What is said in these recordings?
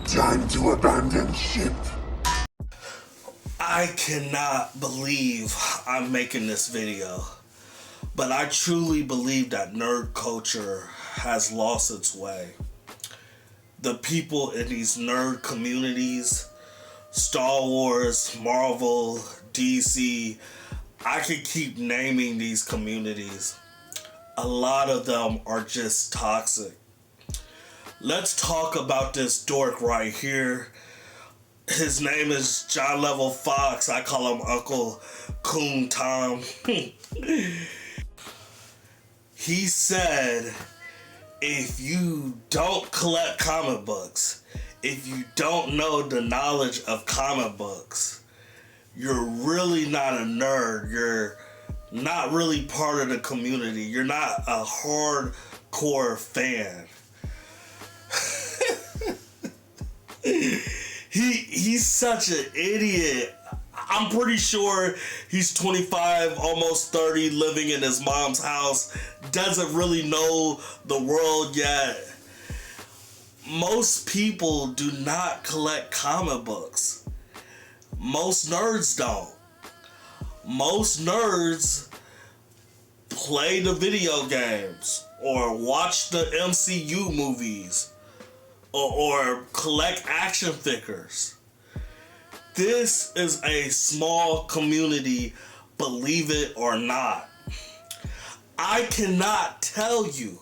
Time to abandon ship. I cannot believe I'm making this video, but I truly believe that nerd culture has lost its way. The people in these nerd communities, Star Wars, Marvel, DC, I could keep naming these communities. A lot of them are just toxic. Let's talk about this dork right here. His name is John Level Fox. I call him Uncle Coon Tom. He said, if you don't collect comic books, if you don't know the knowledge of comic books, you're really not a nerd. You're not really part of the community. You're not a hardcore fan. He's such an idiot. I'm pretty sure he's 25, almost 30, living in his mom's house, doesn't really know the world yet. Most people do not collect comic books. Most nerds don't. Most nerds play the video games or watch the MCU movies or collect action figures. This is a small community, believe it or not. I cannot tell you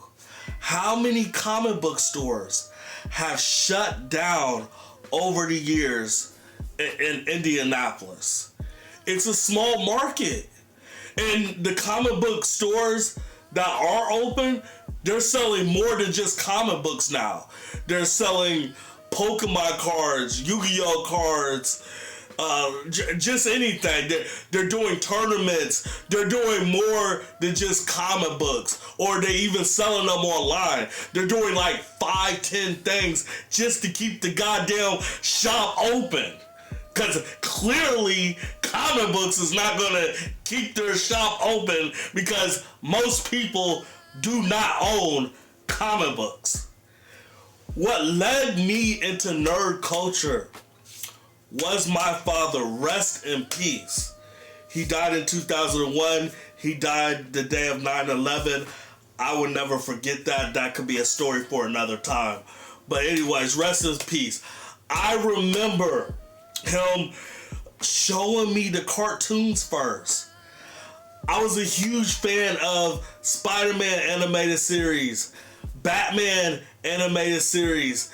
how many comic book stores have shut down over the years in Indianapolis. It's a small market. And the comic book stores that are open, they're selling more than just comic books now. They're selling Pokemon cards, Yu-Gi-Oh cards, just anything. They're doing tournaments. They're doing more than just comic books. Or they're even selling them online. They're doing like 5, 10 things just to keep the goddamn shop open. Because clearly comic books is not going to keep their shop open because most people do not own comic books. What led me into nerd culture was my father, rest in peace. He died in 2001. He died the day of 9/11. I will never forget that. That could be a story for another time. But anyways, rest in peace. I remember him showing me the cartoons first. I was a huge fan of Spiderman animated series, Batman animated series,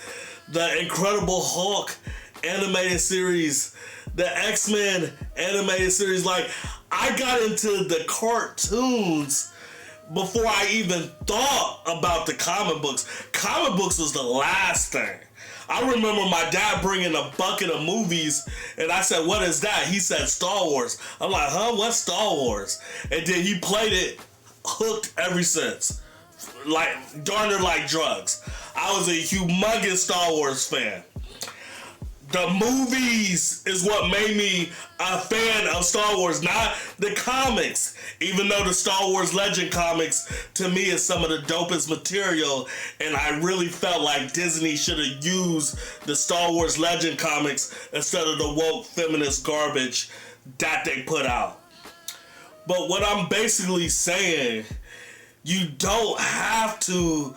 the Incredible Hulk animated series, the X-Men animated series. Like, I got into the cartoons before I even thought about the comic books. Comic books was the last thing. I remember my dad bringing a bucket of movies, and I said, what is that? He said, Star Wars. I'm like, huh, what's Star Wars? And then he played it, hooked ever since. Like, darn near like drugs. I was a humongous Star Wars fan. The movies is what made me a fan of Star Wars, not the comics. Even though the Star Wars Legend comics, to me, is some of the dopest material, and I really felt like Disney should have used the Star Wars Legend comics instead of the woke feminist garbage that they put out. But what I'm basically saying, you don't have to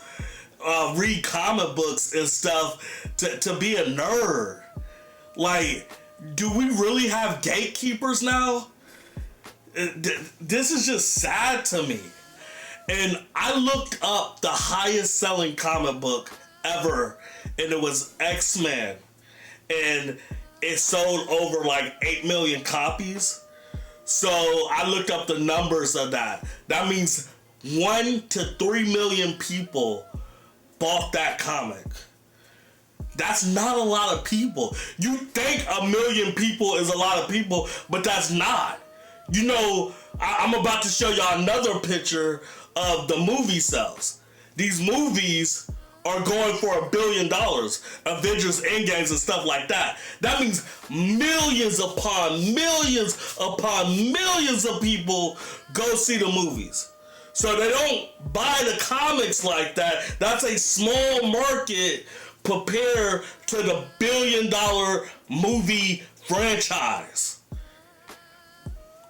read comic books and stuff to be a nerd. Like, do we really have gatekeepers now? This is just sad to me. And I looked up the highest selling comic book ever, and it was X-Men. And it sold over like 8 million copies. So I looked up the numbers of that. That means 1 to 3 million people bought that comic. That's not a lot of people. You think 1 million people is a lot of people, but that's not. You know, I'm about to show y'all another picture of the movie sales. These movies are going for $1 billion. Avengers, Endgames, and stuff like that. That means millions upon millions upon millions of people go see the movies. So they don't buy the comics like that. That's a small market compared to the billion-dollar movie franchise.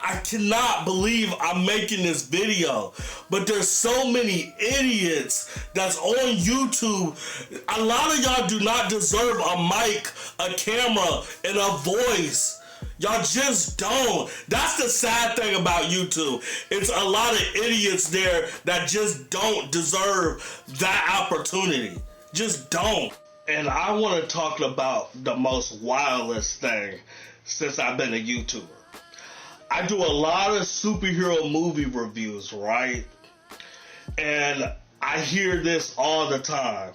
I cannot believe I'm making this video, but there's so many idiots that's on YouTube. A lot of y'all do not deserve a mic, a camera, and a voice. Y'all just don't. That's the sad thing about YouTube. It's a lot of idiots there that just don't deserve that opportunity. Just don't. And I want to talk about the most wildest thing since I've been a YouTuber. I do a lot of superhero movie reviews, right? And I hear this all the time.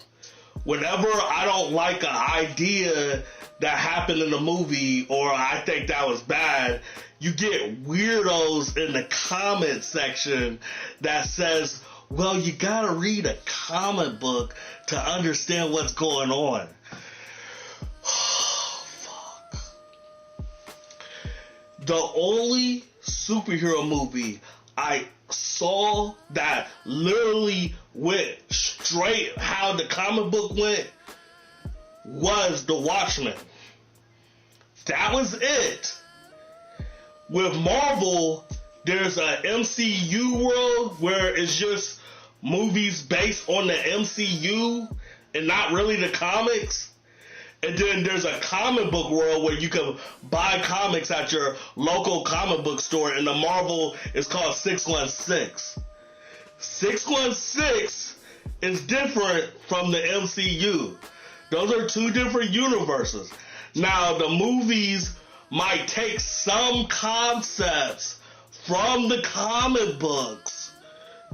Whenever I don't like an idea that happened in the movie or I think that was bad, you get weirdos in the comment section that says, well, you gotta read a comic book to understand what's going on. The only superhero movie I saw that literally went straight how the comic book went was The Watchmen. That was it. With Marvel, there's a MCU world where it's just movies based on the MCU and not really the comics. And then there's a comic book world where you can buy comics at your local comic book store, and the Marvel is called 616. 616 is different from the MCU. Those are two different universes. Now, the movies might take some concepts from the comic books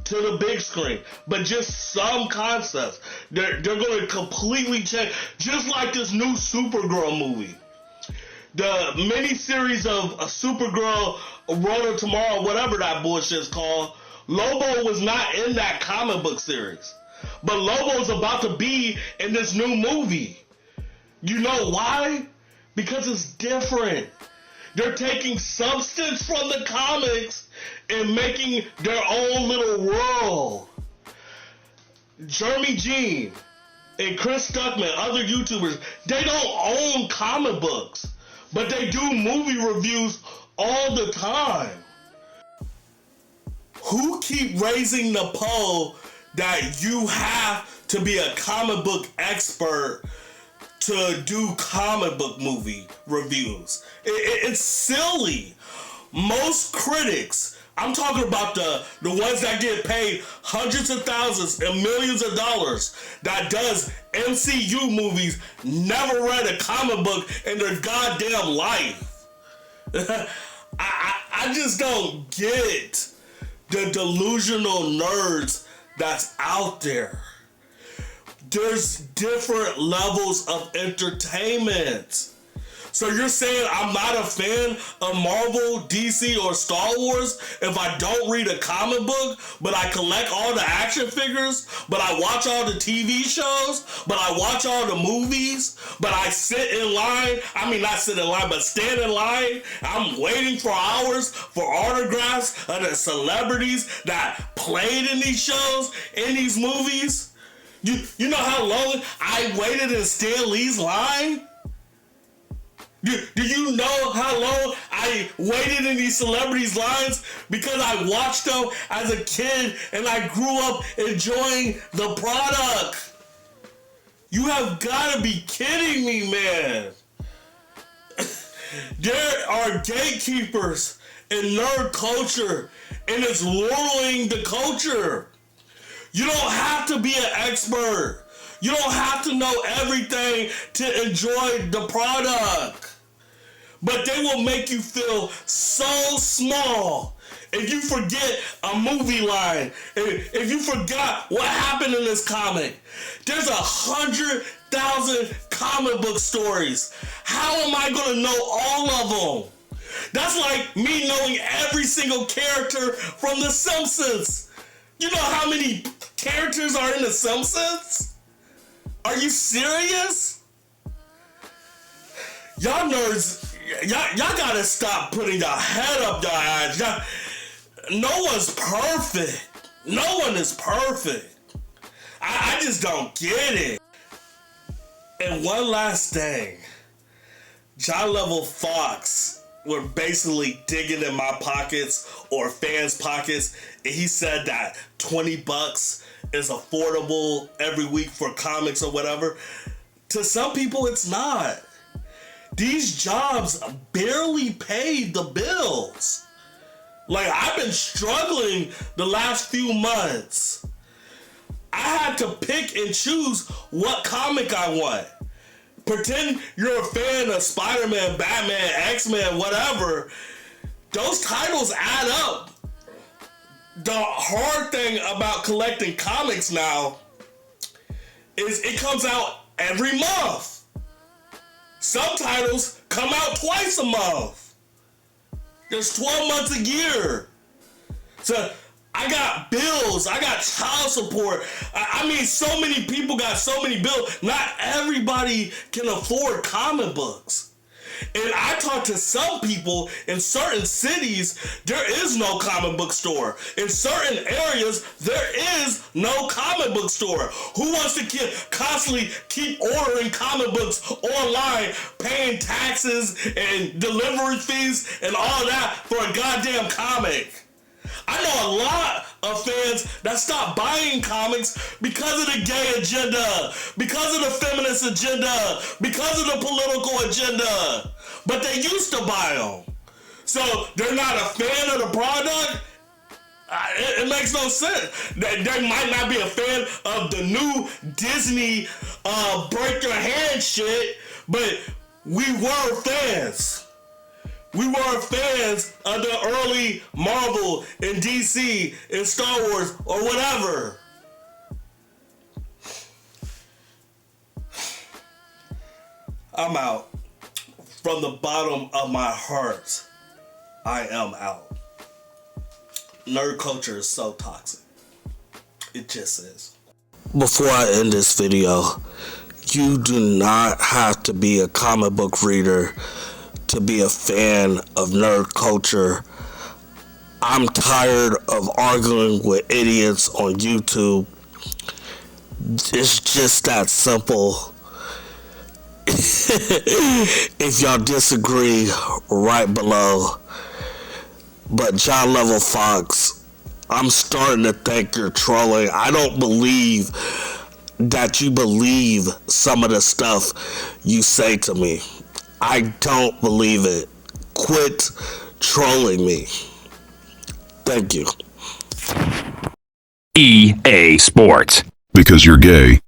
to the big screen, but just some concepts. They're going to completely change, just like this new Supergirl movie. The miniseries of Supergirl, World of Tomorrow, whatever that bullshit's called, Lobo was not in that comic book series. But Lobo's about to be in this new movie. You know why? Because it's different. They're taking substance from the comics and making their own little world. Jeremy Jean and Chris Stuckman, other YouTubers, they don't own comic books, but they do movie reviews all the time. Who keep raising the pole that you have to be a comic book expert to do comic book movie reviews? It's silly. Most critics, I'm talking about the ones that get paid hundreds of thousands and millions of dollars, that does MCU movies, never read a comic book in their goddamn life. I just don't get the delusional nerds that's out there. There's different levels of entertainment. So you're saying I'm not a fan of Marvel, DC, or Star Wars if I don't read a comic book, but I collect all the action figures, but I watch all the TV shows, but I watch all the movies, but I sit in line, I mean not sit in line, but stand in line, I'm waiting for hours for autographs of the celebrities that played in these shows, in these movies? You know how long I waited in Stan Lee's line? Do you know how long I waited in these celebrities' lines? Because I watched them as a kid and I grew up enjoying the product. You have got to be kidding me, man. There are gatekeepers in nerd culture, and it's ruining the culture. You don't have to be an expert. You don't have to know everything to enjoy the product. But they will make you feel so small if you forget a movie line, if you forgot what happened in this comic. There's 100,000 comic book stories. How am I going to know all of them? That's like me knowing every single character from The Simpsons. You know how many characters are in The Simpsons? Are you serious? Y'all nerds, y'all gotta stop putting your head up your ass. No one's perfect. No one is perfect. I just don't get it. And one last thing. John Level Fox were basically digging in my pockets or fans' pockets, and he said that $20 is affordable every week for comics or whatever. To some people, it's not. These jobs barely pay the bills. Like, I've been struggling the last few months. I had to pick and choose what comic I want. Pretend you're a fan of Spider-Man, Batman, X-Men, whatever. Those titles add up. The hard thing about collecting comics now is it comes out every month. Some titles come out twice a month. There's 12 months a year. So I got bills. I got child support. I mean, so many people got so many bills. Not everybody can afford comic books. And I talked to some people in certain cities, there is no comic book store. In certain areas, there is no comic book store. Who wants to constantly keep ordering comic books online, paying taxes and delivery fees and all that for a goddamn comic? I know a lot of fans that stopped buying comics because of the gay agenda, because of the feminist agenda, because of the political agenda. But they used to buy them. So they're not a fan of the product? It makes no sense. They might not be a fan of the new Disney break your hand shit, but we were fans. We were fans of the early Marvel and DC and Star Wars or whatever. I'm out. From the bottom of my heart, I am out. Nerd culture is so toxic. It just is. Before I end this video, you do not have to be a comic book reader to be a fan of nerd culture. I'm tired of arguing with idiots on YouTube. It's just that simple. If y'all disagree, write below. But John Level Fox, I'm starting to think you're trolling. I don't believe that you believe some of the stuff you say to me. I don't believe it. Quit trolling me. Thank you. EA Sports. Because you're gay.